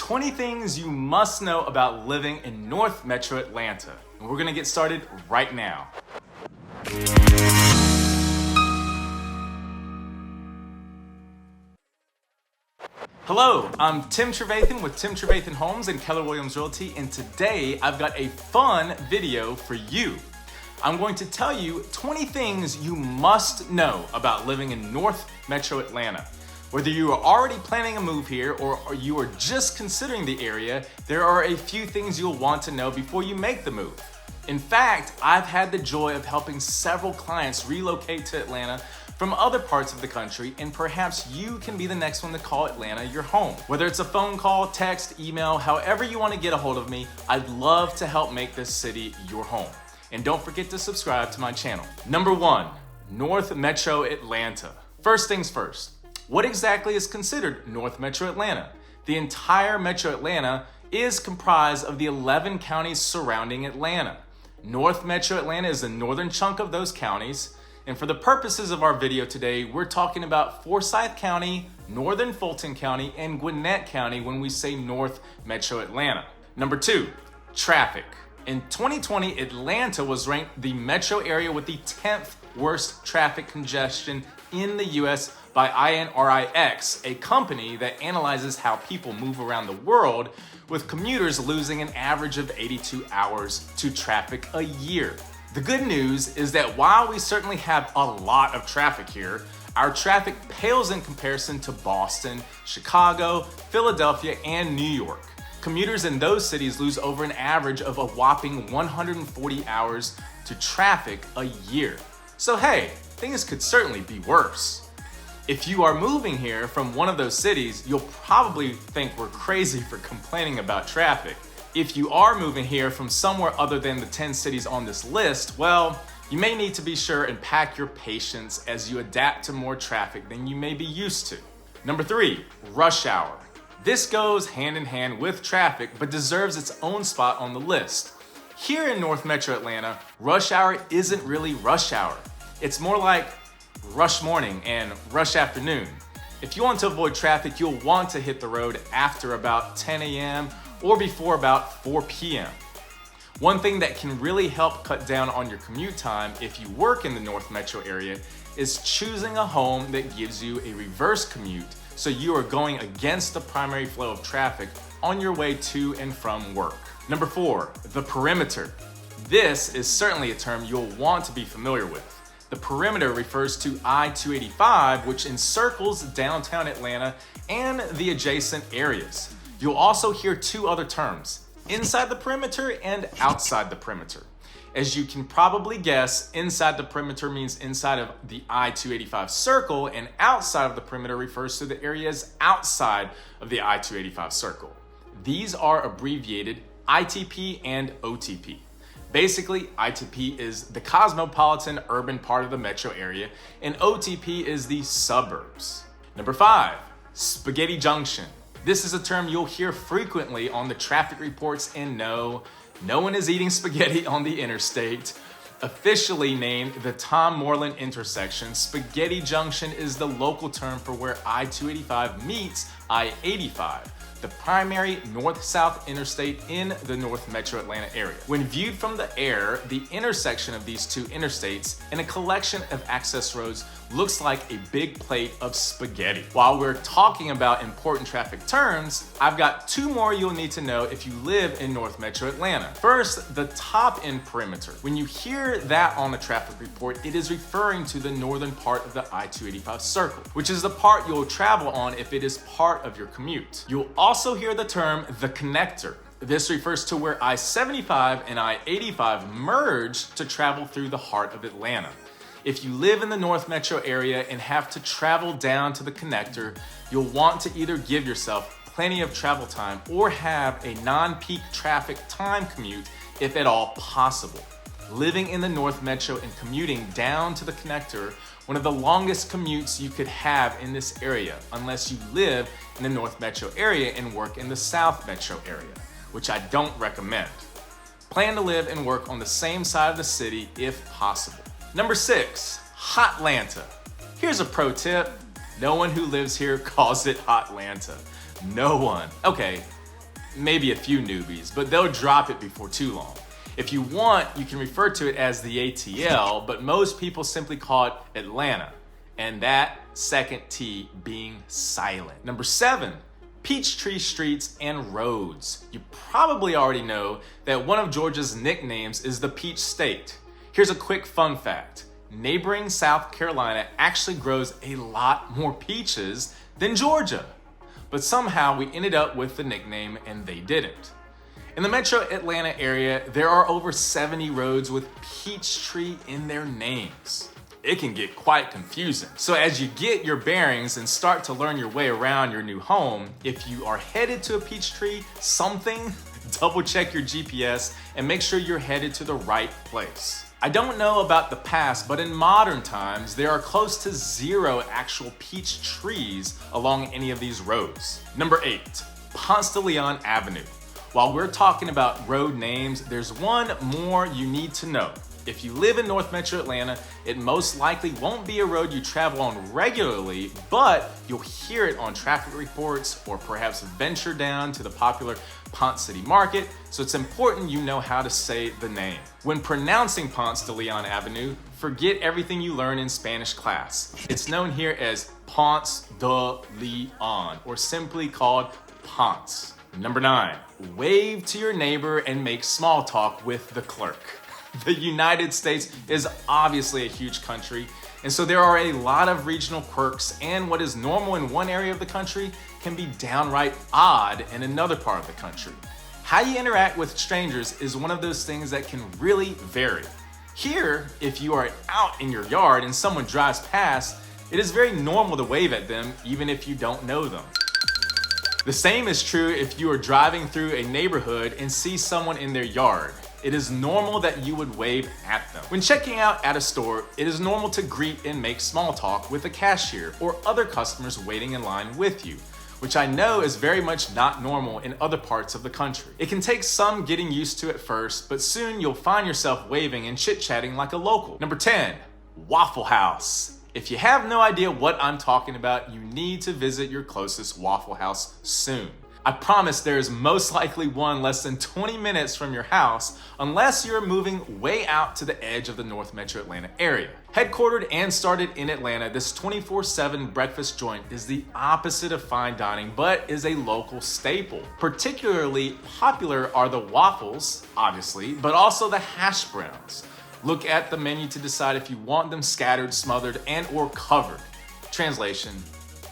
20 things you must know about living in North Metro Atlanta. And we're gonna get started right now. Hello, I'm Tim Trevathan with Tim Trevathan Homes and Keller Williams Realty, and today I've got a fun video for you. I'm going to tell you 20 things you must know about living in North Metro Atlanta. Whether you are already planning a move here or you are just considering the area, there are a few things you'll want to know before you make the move. In fact, I've had the joy of helping several clients relocate to Atlanta from other parts of the country, and perhaps you can be the next one to call Atlanta your home. Whether it's a phone call, text, email, however you want to get a hold of me, I'd love to help make this city your home. And don't forget to subscribe to my channel. Number 1, North Metro Atlanta. First things first, what exactly is considered North Metro Atlanta? The entire Metro Atlanta is comprised of the 11 counties surrounding Atlanta. North Metro Atlanta is the northern chunk of those counties. And for the purposes of our video today, we're talking about Forsyth County, northern Fulton County, and Gwinnett County when we say North Metro Atlanta. Number 2, traffic. In 2020, Atlanta was ranked the metro area with the 10th worst traffic congestion in the US by INRIX, a company that analyzes how people move around the world, with commuters losing an average of 82 hours to traffic a year. The good news is that while we certainly have a lot of traffic here, our traffic pales in comparison to Boston, Chicago, Philadelphia, and New York. Commuters in those cities lose over an average of a whopping 140 hours to traffic a year. So hey, things could certainly be worse. If you are moving here from one of those cities, you'll probably think we're crazy for complaining about traffic. If you are moving here from somewhere other than the 10 cities on this list, well, you may need to be sure and pack your patience as you adapt to more traffic than you may be used to. Number 3, rush hour. This goes hand in hand with traffic, but deserves its own spot on the list. Here in North Metro Atlanta, rush hour isn't really rush hour. It's more like rush morning and rush afternoon. If you want to avoid traffic, you'll want to hit the road after about 10 a.m. or before about 4 p.m. One thing that can really help cut down on your commute time if you work in the North Metro area is choosing a home that gives you a reverse commute, so you are going against the primary flow of traffic on your way to and from work. Number 4, the perimeter. This is certainly a term you'll want to be familiar with. The perimeter refers to I-285, which encircles downtown Atlanta and the adjacent areas. You'll also hear 2 other terms, inside the perimeter and outside the perimeter. As you can probably guess, inside the perimeter means inside of the I-285 circle, and outside of the perimeter refers to the areas outside of the I-285 circle. These are abbreviated ITP and OTP. Basically, ITP is the cosmopolitan urban part of the metro area, and OTP is the suburbs. Number 5, Spaghetti Junction. This is a term you'll hear frequently on the traffic reports, and no one is eating spaghetti on the interstate. Officially named the Tom Moreland intersection, Spaghetti Junction is the local term for where I-285 meets I-85, the primary north-south interstate in the North Metro Atlanta area. When viewed from the air, the intersection of these 2 interstates and a collection of access roads looks like a big plate of spaghetti. While we're talking about important traffic terms, I've got 2 more you'll need to know if you live in North Metro Atlanta. First, the top end perimeter. When you hear that on the traffic report, it is referring to the northern part of the I-285 circle, which is the part you'll travel on if it is part of your commute. You'll also hear the term the connector. This refers to where I-75 and I-85 merge to travel through the heart of Atlanta. If you live in the North Metro area and have to travel down to the connector, you'll want to either give yourself plenty of travel time or have a non-peak traffic time commute if at all possible. Living in the North Metro and commuting down to the connector, one of the longest commutes you could have in this area, unless you live in the North Metro area and work in the South Metro area, which I don't recommend. Plan to live and work on the same side of the city if possible. Number 6, Hotlanta. Here's a pro tip. No one who lives here calls it Hotlanta. No one. Okay, maybe a few newbies, but they'll drop it before too long. If you want, you can refer to it as the ATL, but most people simply call it Atlanta, and that second T being silent. Number 7, Peachtree streets and roads. You probably already know that one of Georgia's nicknames is the Peach State. Here's a quick fun fact. Neighboring South Carolina actually grows a lot more peaches than Georgia, but somehow we ended up with the nickname and they didn't. In the metro Atlanta area, there are over 70 roads with Peachtree in their names. It can get quite confusing. So as you get your bearings and start to learn your way around your new home, if you are headed to a Peachtree something, double check your GPS and make sure you're headed to the right place. I don't know about the past, but in modern times, there are close to 0 actual peach trees along any of these roads. Number 8, Ponce de Leon Avenue. While we're talking about road names, there's one more you need to know. If you live in North Metro Atlanta, it most likely won't be a road you travel on regularly, but you'll hear it on traffic reports or perhaps venture down to the popular Ponce City Market, so it's important you know how to say the name. When pronouncing Ponce de Leon Avenue, forget everything you learned in Spanish class. It's known here as Ponce de Leon, or simply called Ponce. Number 9, wave to your neighbor and make small talk with the clerk. The United States is obviously a huge country, and so there are a lot of regional quirks, and what is normal in one area of the country can be downright odd in another part of the country. How you interact with strangers is one of those things that can really vary. Here, if you are out in your yard and someone drives past, it is very normal to wave at them even if you don't know them. The same is true if you are driving through a neighborhood and see someone in their yard. It is normal that you would wave at them. When checking out at a store, it is normal to greet and make small talk with the cashier or other customers waiting in line with you, which I know is very much not normal in other parts of the country. It can take some getting used to at first, but soon you'll find yourself waving and chit-chatting like a local. Number 10, Waffle House. If you have no idea what I'm talking about, you need to visit your closest Waffle House soon. I promise there is most likely one less than 20 minutes from your house, unless you're moving way out to the edge of the North Metro Atlanta area. Headquartered and started in Atlanta, this 24/7 breakfast joint is the opposite of fine dining, but is a local staple. Particularly popular are the waffles, obviously, but also the hash browns. Look at the menu to decide if you want them scattered, smothered, and or covered. Translation: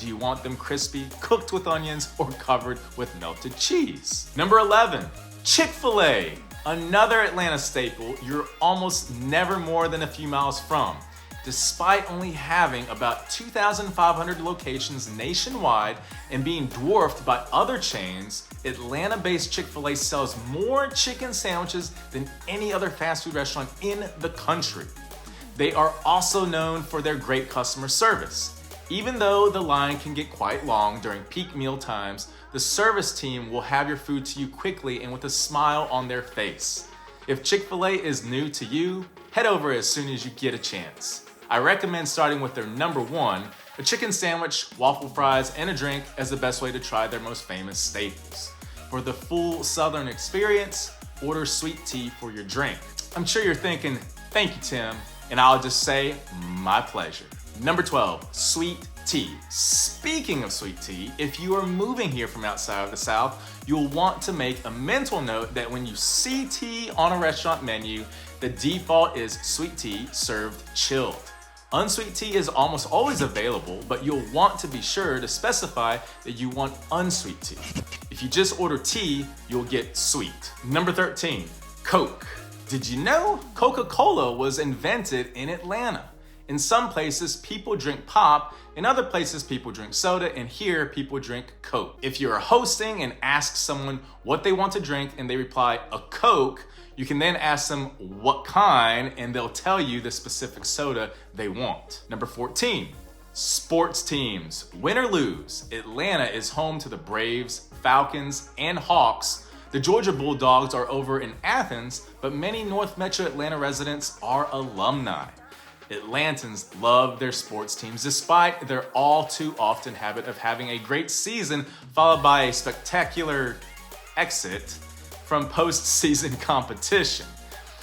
do you want them crispy, cooked with onions, or covered with melted cheese? Number 11, Chick-fil-a. Another Atlanta staple you're almost never more than a few miles from. Despite only having about 2,500 locations nationwide and being dwarfed by other chains, Atlanta-based Chick-fil-A sells more chicken sandwiches than any other fast food restaurant in the country. They are also known for their great customer service. Even though the line can get quite long during peak meal times, the service team will have your food to you quickly and with a smile on their face. If Chick-fil-A is new to you, head over as soon as you get a chance. I recommend starting with their number 1, a chicken sandwich, waffle fries, and a drink as the best way to try their most famous staples. For the full Southern experience, order sweet tea for your drink. I'm sure you're thinking, thank you, Tim, and I'll just say, my pleasure. Number 12, sweet tea. Speaking of sweet tea, if you are moving here from outside of the South, you'll want to make a mental note that when you see tea on a restaurant menu, the default is sweet tea served chilled. Unsweet tea is almost always available, but you'll want to be sure to specify that you want unsweet tea. If you just order tea, you'll get sweet. Number 13, Coke. Did you know Coca-Cola was invented in Atlanta? In some places, people drink pop, in other places, people drink soda, and here, people drink Coke. If you're hosting and ask someone what they want to drink and they reply, a Coke, you can then ask them what kind, and they'll tell you the specific soda they want. Number 14, sports teams. Win or lose, Atlanta is home to the Braves, Falcons, and Hawks. The Georgia Bulldogs are over in Athens, but many North Metro Atlanta residents are alumni. Atlantans love their sports teams despite their all too often habit of having a great season followed by a spectacular exit from postseason competition.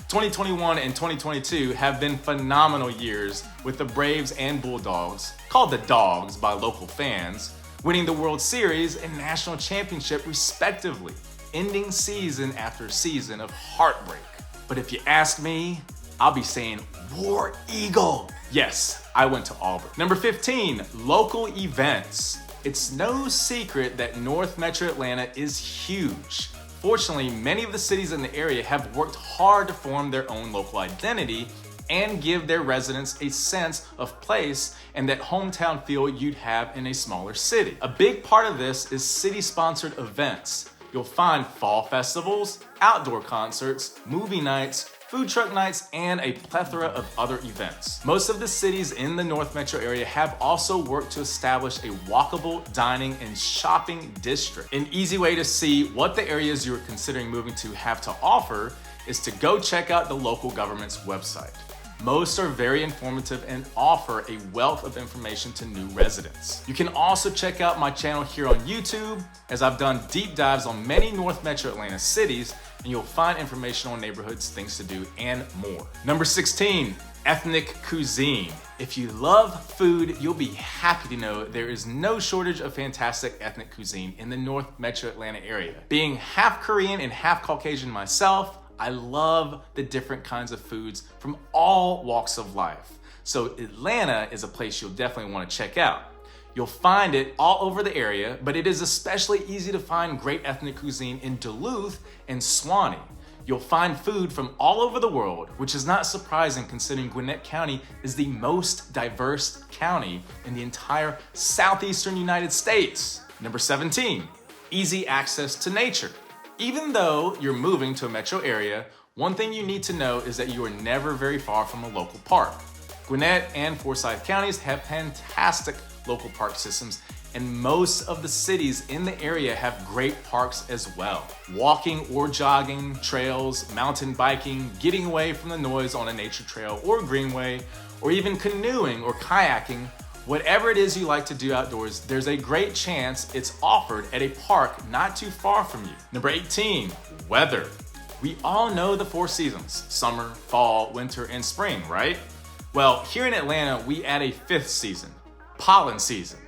2021 and 2022 have been phenomenal years, with the Braves and Bulldogs, called the Dogs by local fans, winning the World Series and National Championship respectively, ending season after season of heartbreak. But if you ask me, I'll be saying War Eagle. Yes, I went to Auburn. Number 15, local events. It's no secret that North Metro Atlanta is huge. Fortunately, many of the cities in the area have worked hard to form their own local identity and give their residents a sense of place and that hometown feel you'd have in a smaller city. A big part of this is city-sponsored events. You'll find fall festivals, outdoor concerts, movie nights, food truck nights, and a plethora of other events. Most of the cities in the North Metro area have also worked to establish a walkable dining and shopping district. An easy way to see what the areas you're considering moving to have to offer is to go check out the local government's website. Most are very informative and offer a wealth of information to new residents. You can also check out my channel here on YouTube, as I've done deep dives on many North Metro Atlanta cities, and you'll find information on neighborhoods, things to do, and more. Number 16, ethnic cuisine. If you love food, you'll be happy to know there is no shortage of fantastic ethnic cuisine in the North Metro Atlanta area. Being half Korean and half Caucasian myself, I love the different kinds of foods from all walks of life. So Atlanta is a place you'll definitely want to check out. You'll find it all over the area, but it is especially easy to find great ethnic cuisine in Duluth and Suwanee. You'll find food from all over the world, which is not surprising considering Gwinnett County is the most diverse county in the entire southeastern United States. Number 17, easy access to nature. Even though you're moving to a metro area, one thing you need to know is that you are never very far from a local park. Gwinnett and Forsyth counties have fantastic local park systems, and most of the cities in the area have great parks as well. Walking or jogging, trails, mountain biking, getting away from the noise on a nature trail or greenway, or even canoeing or kayaking, whatever it is you like to do outdoors, there's a great chance it's offered at a park not too far from you. Number 18, weather. We all know the 4 seasons: summer, fall, winter, and spring, right? Well, here in Atlanta, we add a 5th season, pollen season.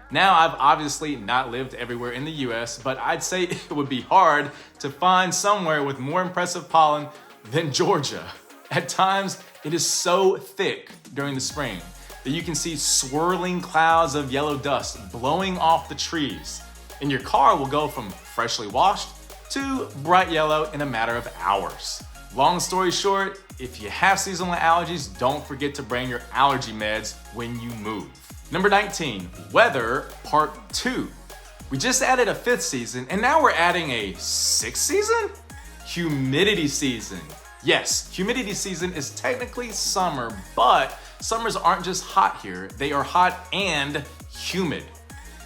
Now, I've obviously not lived everywhere in the US, but I'd say it would be hard to find somewhere with more impressive pollen than Georgia. At times, it is so thick during the spring that you can see swirling clouds of yellow dust blowing off the trees, and your car will go from freshly washed to bright yellow in a matter of hours. Long story short, if you have seasonal allergies, don't forget to bring your allergy meds when you move. Number 19, weather part 2. We just added a 5th season, and now we're adding a 6th season? Humidity season. Yes, humidity season is technically summer, but summers aren't just hot here, they are hot and humid.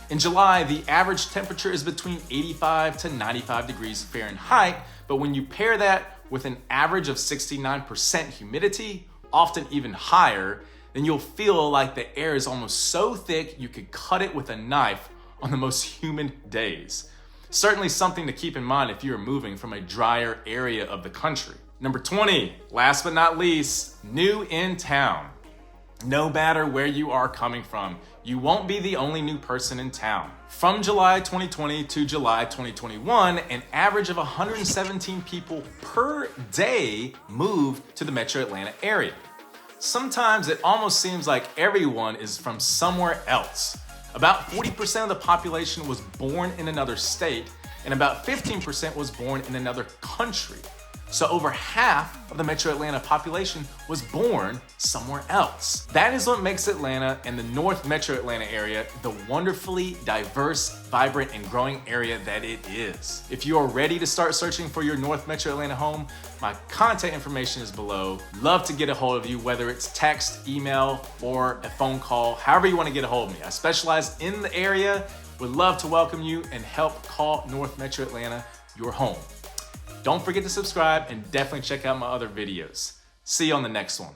In July, the average temperature is between 85 to 95 degrees Fahrenheit, but when you pair that with an average of 69% humidity, often even higher, then you'll feel like the air is almost so thick you could cut it with a knife on the most humid days. Certainly something to keep in mind if you're moving from a drier area of the country. Number 20, last but not least, new in town. No matter where you are coming from, you won't be the only new person in town. From July 2020 to July 2021, an average of 117 people per day moved to the Metro Atlanta area. Sometimes it almost seems like everyone is from somewhere else. About 40% of the population was born in another state, and about 15% was born in another country. So over half of the Metro Atlanta population was born somewhere else. That is what makes Atlanta and the North Metro Atlanta area the wonderfully diverse, vibrant, and growing area that it is. If you are ready to start searching for your North Metro Atlanta home, my contact information is below. Love to get a hold of you, whether it's text, email, or a phone call, however you want to get a hold of me. I specialize in the area, would love to welcome you and help call North Metro Atlanta your home. Don't forget to subscribe and definitely check out my other videos. See you on the next one.